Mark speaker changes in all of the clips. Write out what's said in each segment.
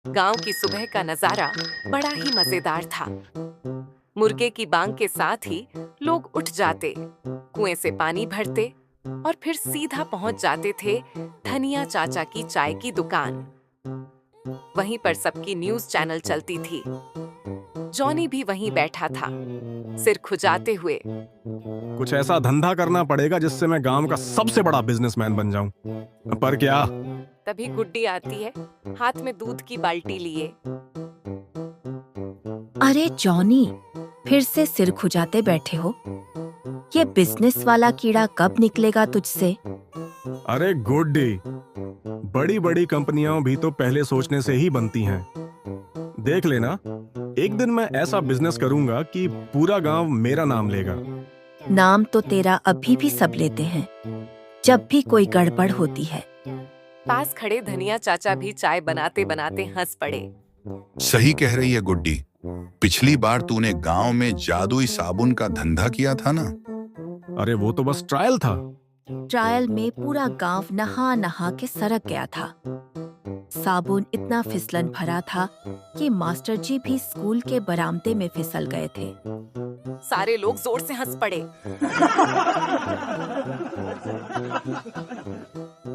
Speaker 1: गांव की सुबह का नजारा बड़ा ही मजेदार था। मुर्गे की बांग के साथ ही लोग उठ जाते, कुएं से पानी भरते और फिर सीधा पहुंच जाते थे धनिया चाचा की चाय की दुकान। वहीं पर सबकी न्यूज चैनल चलती थी। जॉनी भी वहीं बैठा था, सिर खुजाते हुए।
Speaker 2: कुछ ऐसा धंधा करना पड़ेगा जिससे मैं गांव का सबसे बड़ा बिजनेसमैन बन जाऊं। पर क्या?
Speaker 1: तभी गुड्डी आती है, हाथ में दूध की बाल्टी लिए।
Speaker 3: अरे जॉनी, फिर से सिर खुजाते बैठे हो। ये बिजनेस वाला कीड़ा कब निकलेगा तुझसे?
Speaker 2: अरे गुड्डी, बड़ी बड़ी कंपनियां भी तो पहले सोचने से ही बनती हैं। देख लेना, एक दिन मैं ऐसा बिजनेस करूंगा कि पूरा गांव मेरा नाम लेगा।
Speaker 3: नाम तो तेरा अभी भी सब लेते हैं, जब भी कोई गड़बड़ होती है।
Speaker 1: पास खड़े धनिया चाचा भी चाय बनाते बनाते हंस पड़े।
Speaker 4: सही कह रही है गुड्डी। पिछली बार तूने गांव में जादुई साबुन का धंधा किया था ना?
Speaker 2: अरे वो तो बस ट्रायल था।
Speaker 3: ट्रायल में पूरा गांव नहा नहा के सरक गया था। साबुन इतना फिसलन भरा था कि मास्टर जी भी स्कूल के बरामदे में फिसल गए थे।
Speaker 1: सारे लोग जोर से हंस पड़े।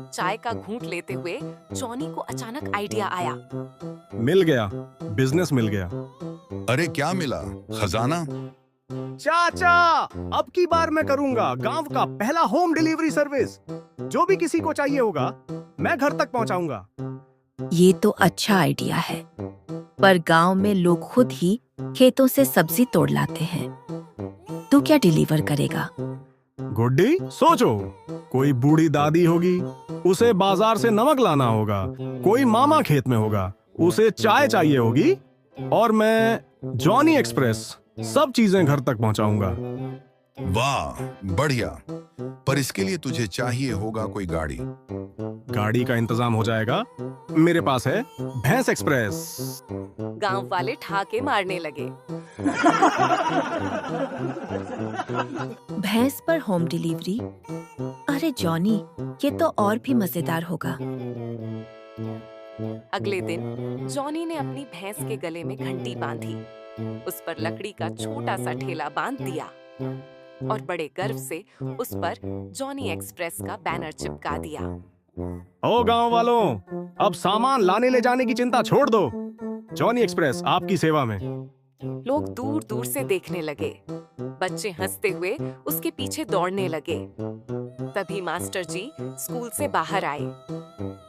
Speaker 1: चाय का घूंट लेते हुए जॉनी को अचानक आइडिया आया।
Speaker 2: मिल गया, बिजनेस मिल गया।
Speaker 4: अरे क्या मिला? खजाना?
Speaker 2: चाचा, अब की बार मैं करूंगा गांव का पहला होम डिलीवरी सर्विस। जो भी किसी को चाहिए होगा, मैं घर तक पहुंचाऊंगा।
Speaker 3: ये तो अच्छा आइडिया है, पर गांव में लोग खुद ही खेतों से सब्जी तोड़ लाते हैं। तू क्या डिलीवर करेगा?
Speaker 2: गुड्डी, सोचो, कोई बूढ़ी दादी होगी, उसे बाजार से नमक लाना होगा। कोई मामा खेत में होगा, उसे चाय चाहिए होगी। और मैं जॉनी एक्सप्रेस सब चीजें घर तक पहुंचाऊंगा।
Speaker 4: वाह, बढ़िया। पर इसके लिए तुझे चाहिए होगा कोई गाड़ी।
Speaker 2: गाड़ी का इंतजाम हो जाएगा, मेरे पास है भैंस एक्सप्रेस।
Speaker 1: गांव वाले ठहाके मारने लगे।
Speaker 3: भैंस पर होम डिलीवरी? अरे जॉनी, ये तो और भी मजेदार होगा।
Speaker 1: अगले दिन जॉनी ने अपनी भैंस के गले में घंटी बांधी, उस पर लकड़ी का छोटा सा ठेला बांध दिया और बड़े गर्व से उस पर जॉनी एक्सप्रेस का बैनर चिपका दिया।
Speaker 2: ओ गांव वालों, अब सामान लाने ले जाने की चिंता छोड़ दो। जॉनी एक्सप्रेस आपकी सेवा में।
Speaker 1: लोग दूर दूर से देखने लगे। बच्चे हंसते हुए उसके पीछे दौड़ने लगे। तभी मास्टर जी स्कूल से बाहर आए।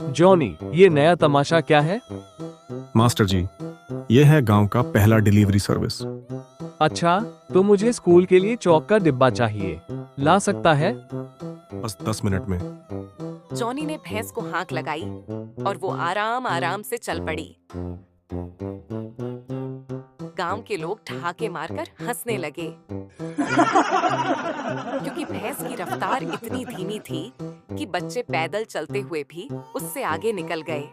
Speaker 5: जॉनी, ये नया तमाशा क्या है?
Speaker 2: मास्टर जी, ये है गांव का पहला डिलीवरी सर्विस।
Speaker 5: अच्छा, तो मुझे स्कूल के लिए चौक का डिब्बा चाहिए। ला सकता है?
Speaker 2: बस 10 मिनट में।
Speaker 1: जॉनी ने भैंस को हाँक लगाई और वो आराम आराम से चल पड़ी। गांव के लोग ठहाके मारकर हंसने लगे, क्योंकि भैंस की रफ्तार इतनी धीमी थी कि बच्चे पैदल चलते हुए भी उससे आगे निकल गए।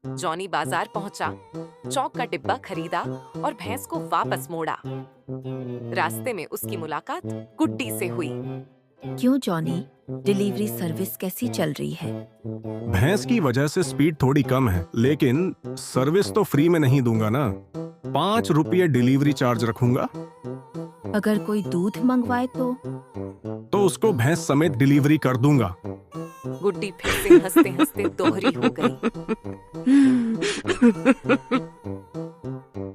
Speaker 1: जॉनी बाजार पहुंचा, चौक का डिब्बा खरीदा और भैंस को वापस मोड़ा। रास्ते में उसकी मुलाकात गुड्डी से हुई।
Speaker 3: क्यों जॉनी, डिलीवरी सर्विस कैसी चल रही है?
Speaker 2: भैंस की वजह से स्पीड थोड़ी कम है, लेकिन सर्विस तो फ्री में नहीं दूंगा ना। 5 रुपये डिलीवरी चार्ज रखूंगा।
Speaker 3: अगर कोई दूध मंगवाए तो
Speaker 2: उसको भैंस समेत डिलीवरी कर दूंगा।
Speaker 1: गुड्डी फिर से हंसते हंसते दोहरी हो गई।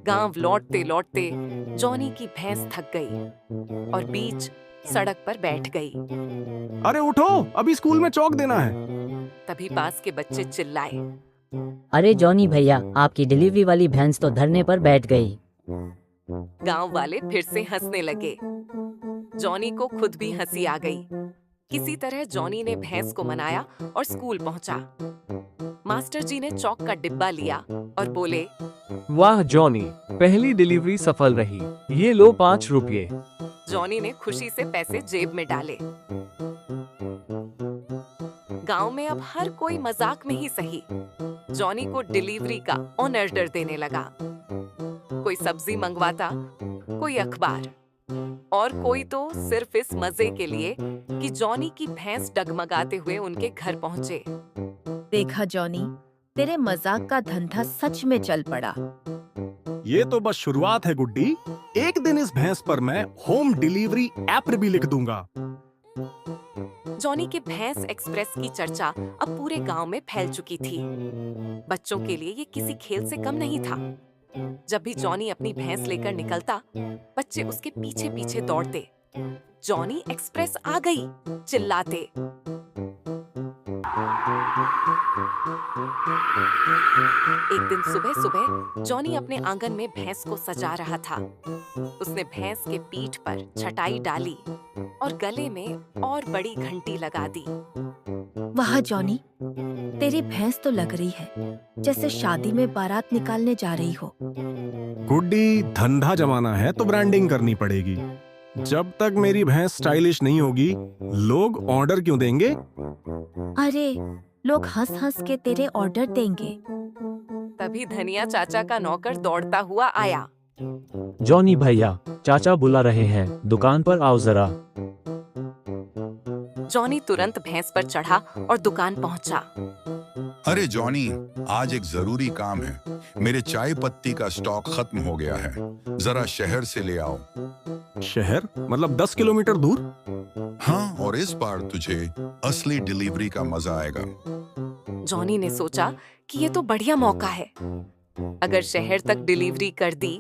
Speaker 1: गांव लौटते लौटते जॉनी की भैंस थक गई और बीच सड़क पर बैठ गई।
Speaker 2: अरे उठो, अभी स्कूल में चौक देना है।
Speaker 1: तभी पास के बच्चे चिल्लाए।
Speaker 6: अरे जॉनी भैया, आपकी डिलीवरी वाली भैंस तो धरने पर बैठ गई।
Speaker 1: गांव वाले फिर से हंसने लगे। जॉनी को खुद भी हंसी आ गई। किसी तरह जॉनी ने भैंस को मनाया और स्कूल पहुंचा। मास्टर जी ने चौक का डिब्बा लिया और बोले,
Speaker 5: वाह जॉनी, पहली डिलीवरी सफल रही। ये लो 5 रुपये।
Speaker 1: जॉनी ने खुशी से पैसे जेब में डाले। गांव में अब हर कोई मजाक में ही सही जॉनी को डिलीवरी का ऑर्डर देने लगा। कोई सब्जी मंगवाता, कोई अखबार, और कोई तो सिर्फ इस मजे के लिए कि जॉनी की भैंस डगमगाते हुए उनके घर पहुंचे।
Speaker 3: देखा जॉनी, तेरे मजाक का धंधा सच में चल पड़ा।
Speaker 2: ये तो बस शुरुआत है गुड्डी। एक दिन इस भैंस पर मैं होम डिलीवरी ऐप भी लिख दूंगा।
Speaker 1: जॉनी के भैंस एक्सप्रेस की चर्चा अब पूरे गांव में फैल चुकी थी। बच्चों के लिए ये किसी खेल से कम नहीं था। जब भी जॉनी अपनी भैंस लेकर निकलता, बच्चे उसके पीछे पीछे दौड़ते। जॉनी एक्सप्रेस आ गई चिल्लाते। एक दिन सुबह सुबह जॉनी अपने आंगन में भैंस को सजा रहा था। उसने भैंस के पीठ पर छटाई डाली और गले में और बड़ी घंटी लगा दी।
Speaker 3: वाह जॉनी, तेरी भैंस तो लग रही है जैसे शादी में बारात निकालने जा रही हो।
Speaker 2: गुड्डी, धंधा जमाना है तो ब्रांडिंग करनी पड़ेगी। जब तक मेरी भैंस स्टाइलिश नहीं होगी, लोग ऑर्डर क्यों देंगे?
Speaker 3: अरे, लोग हंस हंस के तेरे ऑर्डर देंगे।
Speaker 1: तभी धनिया चाचा का नौकर दौड़ता हुआ आया।
Speaker 5: जॉनी भैया, चाचा बुला रहे हैं, दुकान पर आओ जरा।
Speaker 1: जॉनी तुरंत भैंस पर चढ़ा और दुकान पहुंचा।
Speaker 4: अरे जॉनी, आज एक जरूरी काम है। मेरे चाय पत्ती का स्टॉक खत्म हो गया है, जरा शहर से ले आओ।
Speaker 2: शहर मतलब 10 किलोमीटर दूर?
Speaker 4: हाँ, और इस बार तुझे असली डिलीवरी का मजा आएगा।
Speaker 1: जॉनी ने सोचा कि ये तो बढ़िया मौका है। अगर शहर तक डिलीवरी कर दी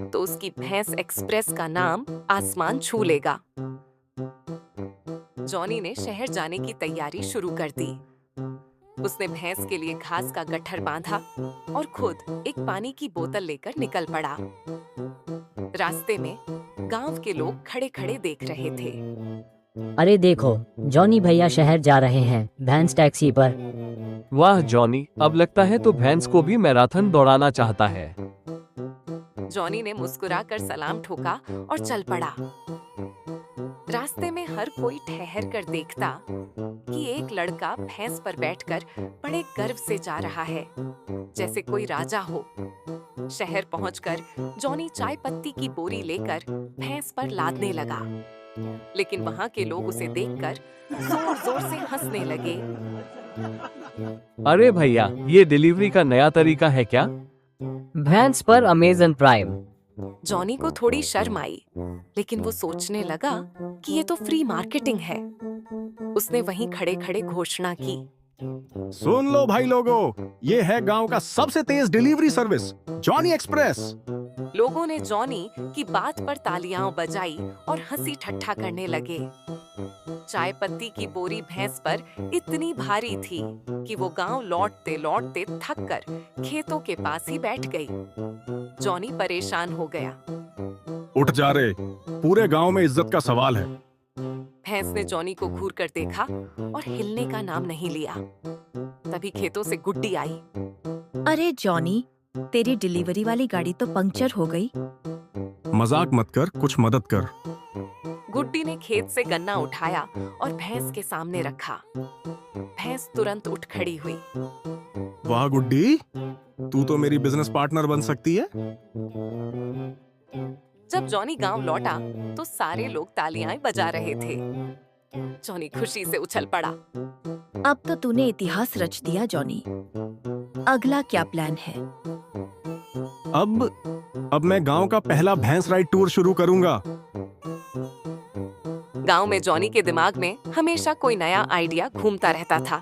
Speaker 1: तो उसकी भैंस एक्सप्रेस का नाम आसमान छू लेगा। जॉनी ने शहर जाने की तैयारी शुरू कर दी। उसने भैंस के लिए घास का गट्ठर बांधा और खुद एक पानी की बोतल लेकर निकल पड़ा। रास्ते में गांव के लोग खड़े खड़े देख रहे थे।
Speaker 6: अरे देखो, जॉनी भैया शहर जा रहे हैं भैंस टैक्सी पर।
Speaker 5: वाह जॉनी, अब लगता है तो भैंस को भी मैराथन दौड़ाना चाहता है।
Speaker 1: जॉनी ने मुस्कुराकर सलाम ठोका और चल पड़ा। रास्ते में हर कोई ठहर कर देखता कि एक लड़का भैंस पर बैठकर बड़े गर्व से जा रहा है, जैसे कोई राजा हो। शहर पहुंचकर जॉनी चाय पत्ती की बोरी लेकर भैंस पर लादने लगा, लेकिन वहां के लोग उसे देखकर जोर जोर से हंसने लगे।
Speaker 5: अरे भैया, ये डिलीवरी का नया तरीका है क्या?
Speaker 6: भैंस पर अमेज़न प्राइम।
Speaker 1: जॉनी को थोड़ी शर्म आई, लेकिन वो सोचने लगा कि ये तो फ्री मार्केटिंग है। उसने वहीं खड़े खड़े घोषणा की।
Speaker 2: सुन लो भाई लोगों, ये है गांव का सबसे तेज डिलीवरी सर्विस, जॉनी एक्सप्रेस।
Speaker 1: लोगों ने जॉनी की बात पर तालियां बजाई और हंसी ठट्ठा करने लगे। चाय पत्ती की बोरी भैंस पर इतनी भारी थी कि वो गांव लौटते लौटते थक कर खेतों के पास ही बैठ गई। जॉनी परेशान हो गया।
Speaker 2: उठ जा रे, पूरे गांव में इज्जत का सवाल है।
Speaker 1: भैंस ने जॉनी को घूर कर देखा और हिलने का नाम नहीं लिया। तभी खेतों से गुड्डी आई।
Speaker 3: अरे जॉनी, तेरी डिलीवरी वाली गाड़ी तो पंक्चर हो गई।
Speaker 2: मजाक मत कर, कुछ मदद कर।
Speaker 1: गुड्डी ने खेत से गन्ना उठाया और भैंस के सामने रखा। भैंस तुरंत उठ खड़ी हुई।
Speaker 2: वाह गुड्डी, तू तो मेरी बिजनेस पार्टनर बन सकती है।
Speaker 1: जब जॉनी गांव लौटा तो सारे लोग तालियां बजा रहे थे। जॉनी खुशी से उछल पड़ा।
Speaker 3: अब तो तूने इतिहास रच दिया जॉनी। अगला क्या प्लान है?
Speaker 2: अब मैं गांव का पहला भैंस राइड टूर शुरू करूंगा।
Speaker 1: गांव में जॉनी के दिमाग में हमेशा कोई नया आइडिया घूमता रहता था।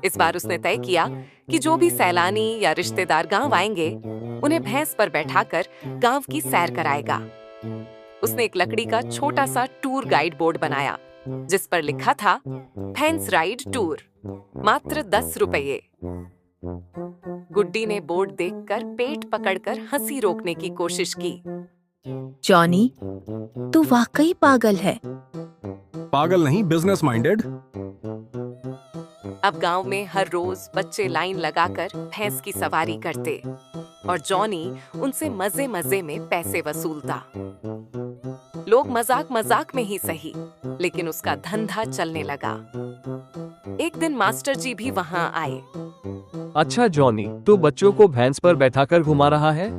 Speaker 1: इस बार उसने तय किया कि जो भी सैलानी या रिश्तेदार गांव आएंगे, उन्हें भैंस पर बैठाकर गांव की सैर कराएगा। उसने एक लकड़ी का छोटा सा टूर गाइड बोर्ड बनाया, जिस पर लिखा था भैंस राइड टूर, मात्र 10 रुपये। गुड्डी ने बोर्ड देखकर पेट पकड़कर हंसी रोकने की कोशिश की।
Speaker 3: जॉनी, तू वाकई पागल है।
Speaker 2: पागल नहीं, बिजनेस माइंडेड।
Speaker 1: अब गांव में हर रोज बच्चे लाइन लगाकर भैंस की सवारी करते और जॉनी उनसे मजे मजे में पैसे वसूलता। लोग मजाक मजाक में ही सही, लेकिन उसका धंधा चलने लगा। एक दिन मास्टर जी भी वहां आए।
Speaker 5: अच्छा जॉनी, तू बच्चों को भैंस पर बैठाकर घुमा रहा है?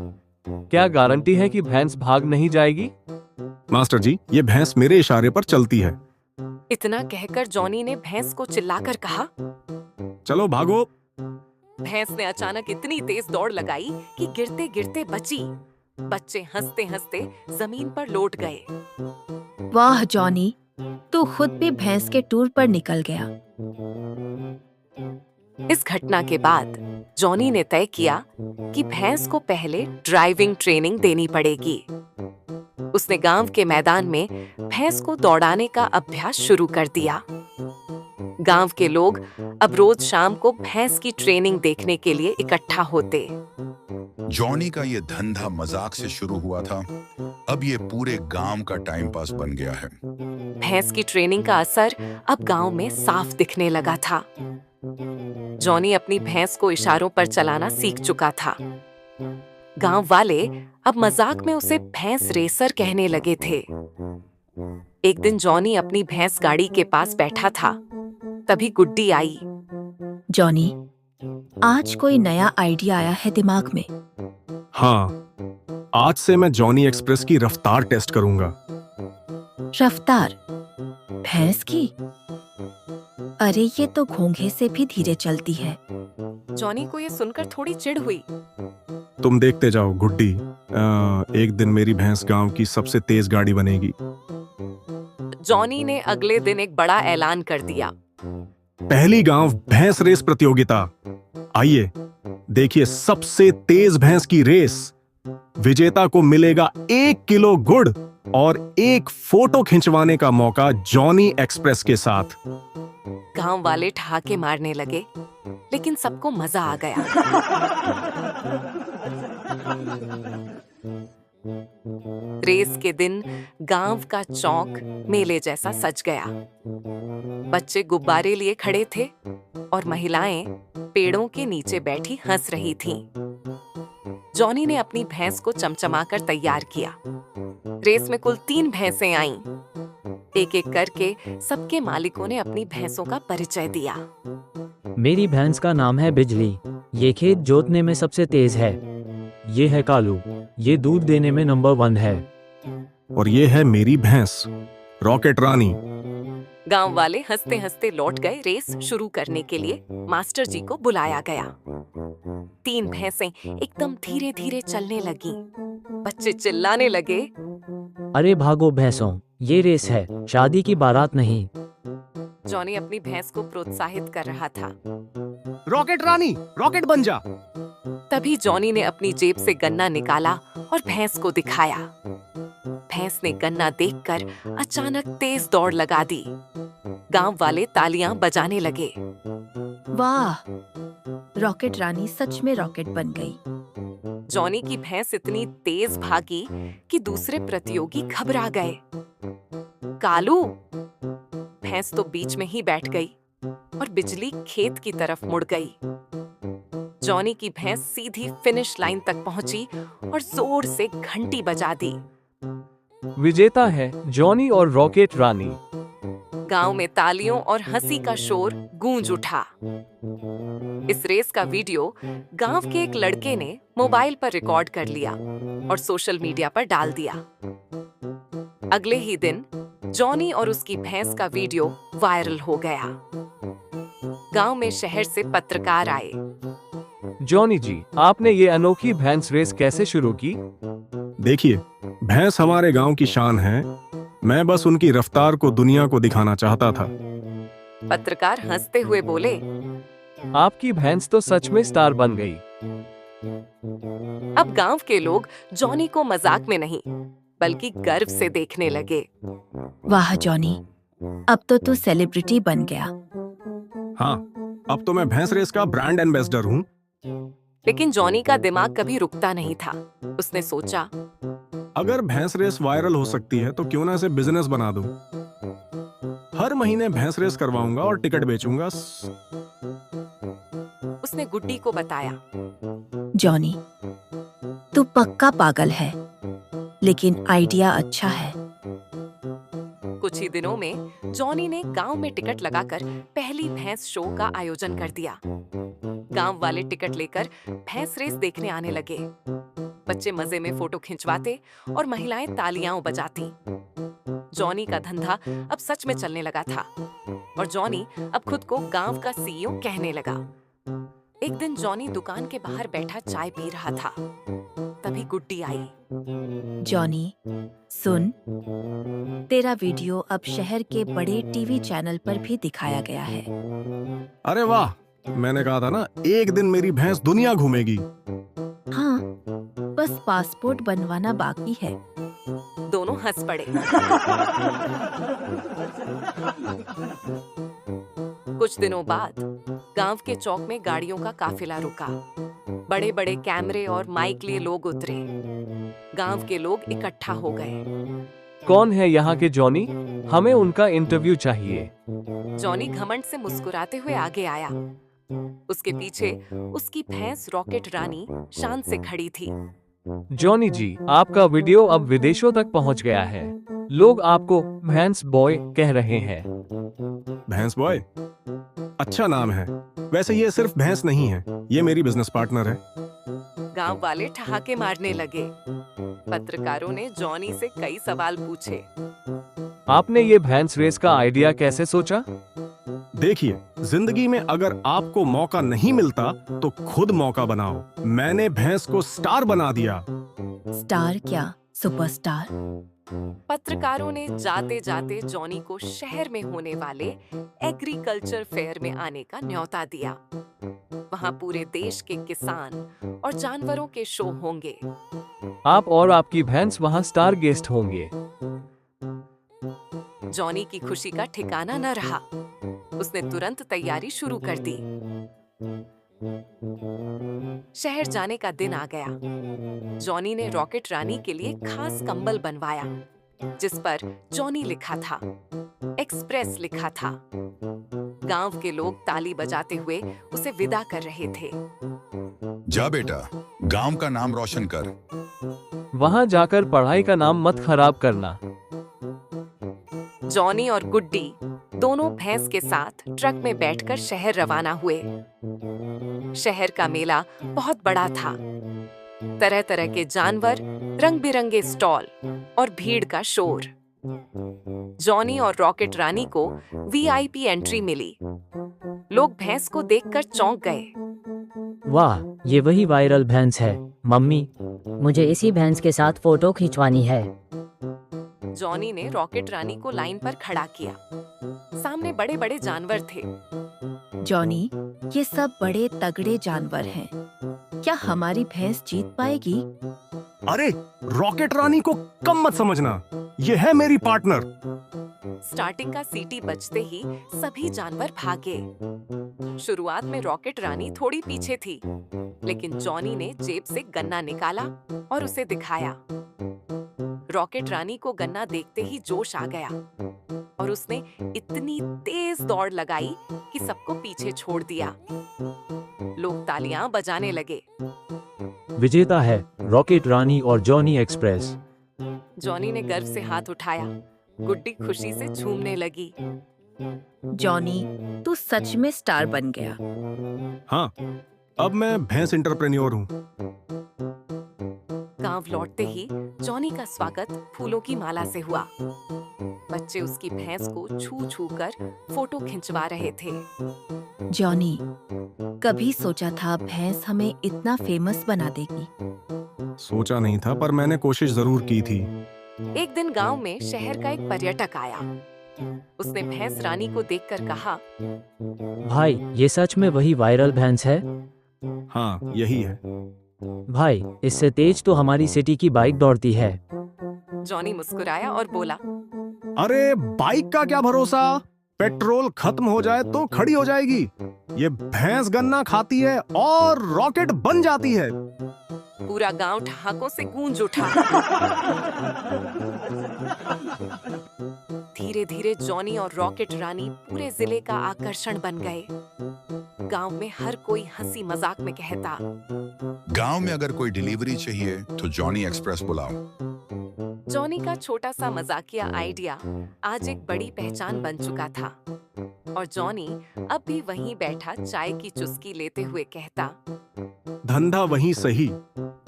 Speaker 5: क्या गारंटी है कि भैंस भाग नहीं जाएगी?
Speaker 2: मास्टर जी, ये भैंस मेरे इशारे पर चलती है।
Speaker 1: इतना कहकर जॉनी ने भैंस को चिल्लाकर कहा।
Speaker 2: चलो भागो।
Speaker 1: भैंस ने अचानक इतनी तेज दौड़ लगाई कि गिरते गिरते बची। बच्चे हंसते हंसते जमीन पर लौट गए।
Speaker 3: वाह जॉनी, तू खुद भी भैंस के टूर पर निकल गया।
Speaker 1: इस घटना के बाद जॉनी ने तय किया कि भैंस को पहले ड्राइविंग ट्रेनिंग देनी पड़ेगी। उसने गांव के मैदान में भैंस को दौड़ाने का अभ्यास शुरू कर दिया। गांव के लोग अब रोज शाम को भैंस की ट्रेनिंग देखने के लिए इकट्ठा होते।
Speaker 4: जॉनी का ये धंधा मजाक से शुरू हुआ था, अब ये पूरे गांव का टाइम पास बन गया है।
Speaker 1: भैंस की ट्रेनिंग का असर अब गांव में साफ दिखने लगा था। जॉनी अपनी भैंस को इशारों पर चलाना सीख चुका था। गांव वाले अब मजाक में उसे भैंस रेसर कहने लगे थे। एक दिन जॉनी अपनी भैंस गाड़ी के पास बैठा था, तभी गुड्डी आई।
Speaker 3: जॉनी, आज कोई नया आइडिया आया है दिमाग में?
Speaker 2: हाँ, आज से मैं जॉनी एक्सप्रेस की रफ्तार टेस्ट करूंगा।
Speaker 3: रफ्तार? भैंस की? अरे ये तो घोंघे से भी धीरे चलती है।
Speaker 1: जॉनी को ये सुनकर थोड़ी चिढ़ हुई।
Speaker 2: तुम देखते जाओ गुड्डी, एक दिन मेरी भैंस गांव की सबसे तेज गाड़ी बनेगी।
Speaker 1: जॉनी ने अगले दिन एक बड़ा ऐलान कर दिया।
Speaker 2: पहली गांव भैंस रेस प्रतियोगिता। आइए देखिए सबसे तेज भैंस की रेस। विजेता को मिलेगा 1 किलो गुड़ और एक फोटो खिंचवाने का मौका जॉनी एक्सप्रेस के साथ।
Speaker 1: गांव वाले ठहाके मारने लगे, लेकिन सबको मजा आ गया। रेस के दिन गांव का चौक मेले जैसा सज गया। बच्चे गुब्बारे लिए खड़े थे और महिलाएं पेड़ों के नीचे बैठी हंस रही थीं। जॉनी ने अपनी भैंस को चमचमाकर तैयार किया। रेस में कुल 3 भैंसें आईं। एक एक करके सबके मालिकों ने अपनी भैंसों का परिचय दिया।
Speaker 6: मेरी भैंस का नाम है बिजली। ये खेत जोतने में सबसे तेज है। ये है कालू। ये दूध देने में नंबर 1 है।
Speaker 2: और ये है मेरी भैंस रॉकेट रानी।
Speaker 1: गांव वाले हंसते हंसते लौट गए। रेस शुरू करने के लिए मास्टर जी को बुलाया गया। 3 भैंसें एकदम धीरे धीरे चलने लगीं। बच्चे चिल्लाने लगे,
Speaker 6: अरे भागो भैंसों, ये रेस है, शादी की बारात नहीं।
Speaker 1: जॉनी अपनी भैंस को प्रोत्साहित कर रहा था।
Speaker 2: रॉकेट रानी, रॉकेट बन जा।
Speaker 1: तभी जॉनी ने अपनी जेब से गन्ना निकाला और भैंस को दिखाया। भैंस ने गन्ना देखकर अचानक तेज दौड़ लगा दी। गांव वाले तालियां बजाने लगे।
Speaker 3: वाह, रॉकेट रानी सच में रॉकेट बन गई।
Speaker 1: जॉनी की भैंस इतनी तेज भागी कि दूसरे प्रतियोगी घबरा गए। कालू! भैंस तो बीच में ही बैठ गई और बिजली खेत की तरफ मुड़ गई। जॉनी की भैंस सीधी फिनिश लाइन तक पहुंची और जोर से घंटी बजा दी।
Speaker 5: विजेता है जॉनी और रॉकेट रानी।
Speaker 1: गांव में तालियों और हंसी का शोर गूंज उठा। इस रेस का वीडियो गांव के एक लड़के ने मोबाइल पर रिकॉर्ड कर लिया और सोशल मीडिया पर डाल दिया। अगले ही दिन जॉनी और उसकी भैंस का वीडियो वायरल हो गया। गांव में शहर से पत्रकार आए।
Speaker 5: जॉनी जी, आपने ये अनोखी भैंस रेस कैसे शुरू की?
Speaker 2: देखिए, भैंस हमारे गांव की शान है। मैं बस उनकी रफ्तार को दुनिया को दिखाना चाहता था।
Speaker 1: पत्रकार हंसते हुए बोले,
Speaker 5: आपकी भैंस तो सच में स्टार बन गई।
Speaker 1: अब गांव के लोग जॉनी को मजाक में नहीं बल्कि गर्व से देखने लगे।
Speaker 3: वाह जॉनी, अब तो तू सेलिब्रिटी बन गया।
Speaker 2: हाँ, अब तो मैं भैंस रेस का ब्रांड एम्बेसडर हूँ।
Speaker 1: लेकिन जॉनी का दिमाग कभी रुकता नहीं था। उसने सोचा,
Speaker 2: अगर भैंस रेस वायरल हो सकती है तो क्यों ना इसे बिजनेस बना दूं। हर महीने भैंस रेस करवाऊंगा और टिकट बेचूंगा।
Speaker 1: उसने गुड्डी को बताया।
Speaker 3: जॉनी, तू पक्का पागल है, लेकिन आइडिया अच्छा है।
Speaker 1: कुछ ही दिनों में जॉनी ने गांव में टिकट लगाकर पहली भैंस शो का आयोजन कर दिया। गांव वाले टिकट लेकर भैंस रेस देखने आने लगे। बच्चे मजे में फोटो खिंचवाते और महिलाएं तालियां बजाती। जॉनी का धंधा अब सच में चलने लगा था और जॉनी अब खुद को गांव का सीईओ कहने लगा। एक दिन जॉनी दुकान के बाहर बैठा चाय पी रहा था। तभी गुड्डी आई।
Speaker 3: जॉनी, सुन, तेरा वीडियो अब शहर के बड़े टीवी चैनल पर भी दिखाया गया है।
Speaker 2: अरे वाह, मैंने कहा था ना, एक दिन मेरी भैंस दुनिया घूमेगी।
Speaker 3: हाँ, बस पासपोर्ट बनवाना बाकी है।
Speaker 1: दोनों हंस पड़े। कुछ दिनों बाद गांव के चौक में गाड़ियों का काफिला रुका। बड़े बड़े कैमरे और माइक लिए लोग उतरे। गांव के लोग इकट्ठा हो गए।
Speaker 5: कौन है यहाँ के जॉनी? हमें उनका इंटरव्यू चाहिए।
Speaker 1: जॉनी घमंड से मुस्कुराते हुए आगे आया। उसके पीछे उसकी भैंस रॉकेट रानी शान से खड़ी थी।
Speaker 5: जॉनी जी, आपका वीडियो अब विदेशों तक पहुँच गया है। लोग आपको भैंस बॉय कह रहे हैं।
Speaker 2: भैंस बॉय? अच्छा नाम है। वैसे ये सिर्फ भैंस नहीं है, ये मेरी बिजनेस पार्टनर है।
Speaker 1: गांव वाले ठहाके मारने लगे। पत्रकारों ने जॉनी से कई सवाल पूछे।
Speaker 5: आपने ये भैंस रेस का आइडिया कैसे सोचा?
Speaker 2: देखिए, जिंदगी में अगर आपको मौका नहीं मिलता तो खुद मौका बनाओ। मैंने भैंस को स्टार बना दिया।
Speaker 3: स्टार क्या, सुपरस्टार?
Speaker 1: पत्रकारों ने जाते जाते जॉनी को शहर में होने वाले एग्रीकल्चर फेयर में आने का न्योता दिया। वहां पूरे देश के किसान और जानवरों के शो होंगे।
Speaker 5: आप और आपकी भैंस वहाँ स्टार गेस्ट होंगे।
Speaker 1: जॉनी की खुशी का ठिकाना न रहा। उसने तुरंत तैयारी शुरू कर दी। शहर जाने का दिन आ गया। जॉनी ने रॉकेट रानी के लिए खास कंबल बनवाया, जिस पर जॉनी लिखा था, एक्सप्रेस लिखा था। गांव के लोग ताली बजाते हुए उसे विदा कर रहे थे।
Speaker 4: जा बेटा, गांव का नाम रोशन कर।
Speaker 5: वहाँ जाकर पढ़ाई का नाम मत खराब करना।
Speaker 1: जॉनी और गुड्डी दोनों भैंस के साथ ट्रक में बैठकर शहर रवाना हुए। शहर का मेला बहुत बड़ा था। तरह तरह के जानवर, रंग बिरंगे स्टॉल और भीड़ का शोर। जॉनी और रॉकेट रानी को वीआईपी एंट्री मिली। लोग भैंस को देखकर चौंक गए।
Speaker 6: वाह, ये वही वायरल भैंस है। मम्मी,
Speaker 7: मुझे इसी भैंस के साथ फोटो खिंचवानी है।
Speaker 1: जॉनी ने रॉकेट रानी को लाइन पर खड़ा किया। सामने बड़े बड़े जानवर थे।
Speaker 3: जॉनी, ये सब बड़े तगड़े जानवर हैं। क्या हमारी भैंस जीत पाएगी?
Speaker 2: अरे, रॉकेट रानी को कम मत समझना, ये है मेरी पार्टनर।
Speaker 1: स्टार्टिंग का सीटी बजते ही सभी जानवर भागे। शुरुआत में रॉकेट रानी थोड़ी पीछे थी, लेकिन जॉनी ने जेब से गन्ना निकाला और उसे दिखाया। रॉकेट रानी को गन्ना देखते ही जोश आ गया और उसने इतनी तेज दौड़ लगाई कि सबको पीछे छोड़ दिया। लोग तालियां बजाने लगे।
Speaker 6: विजेता है रॉकेट रानी और जॉनी एक्सप्रेस।
Speaker 1: जॉनी ने गर्व से हाथ उठाया। गुड्डी खुशी से झूमने लगी।
Speaker 3: जॉनी, तू सच में स्टार बन गया।
Speaker 2: हाँ, अब मैं भैंस एंटरप्रेन्योर हूँ।
Speaker 1: गांव लौटते ही जॉनी का स्वागत फूलों की माला से हुआ। बच्चे उसकी भैंस को छू छू कर फोटो खिंचवा रहे थे।
Speaker 3: जॉनी, कभी सोचा था भैंस हमें इतना फेमस बना देगी?
Speaker 2: सोचा नहीं था, पर मैंने कोशिश जरूर की थी।
Speaker 1: एक दिन गांव में शहर का एक पर्यटक आया। उसने भैंस रानी को देखकर कहा,
Speaker 6: भाई, ये सच में वही वायरल भैंस है?
Speaker 2: हाँ, यही है।
Speaker 6: भाई, इससे तेज तो हमारी सिटी की बाइक दौड़ती है।
Speaker 1: जॉनी मुस्कुराया और बोला,
Speaker 2: अरे, बाइक का क्या भरोसा, पेट्रोल खत्म हो जाए तो खड़ी हो जाएगी। ये भैंस गन्ना खाती है और रॉकेट बन जाती है।
Speaker 1: पूरा गांव ठहाकों से गूंज उठा। धीरे धीरे जॉनी और रॉकेट रानी पूरे जिले का आकर्षण बन गए। गांव में हर कोई हंसी मजाक में कहता,
Speaker 4: गांव में अगर कोई डिलीवरी चाहिए तो जॉनी एक्सप्रेस बुलाओ।
Speaker 1: जॉनी का छोटा सा मजाकिया आइडिया आज एक बड़ी पहचान बन चुका था और जॉनी अब भी वहीं बैठा चाय की चुस्की लेते हुए कहता,
Speaker 2: धंधा वही सही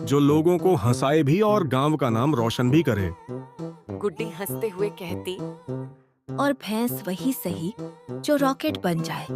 Speaker 2: जो लोगों को हंसाए भी और गांव का नाम रोशन भी करे।
Speaker 1: गुड्डी हंसते हुए कहती,
Speaker 3: और भैंस वही सही जो रॉकेट बन जाए।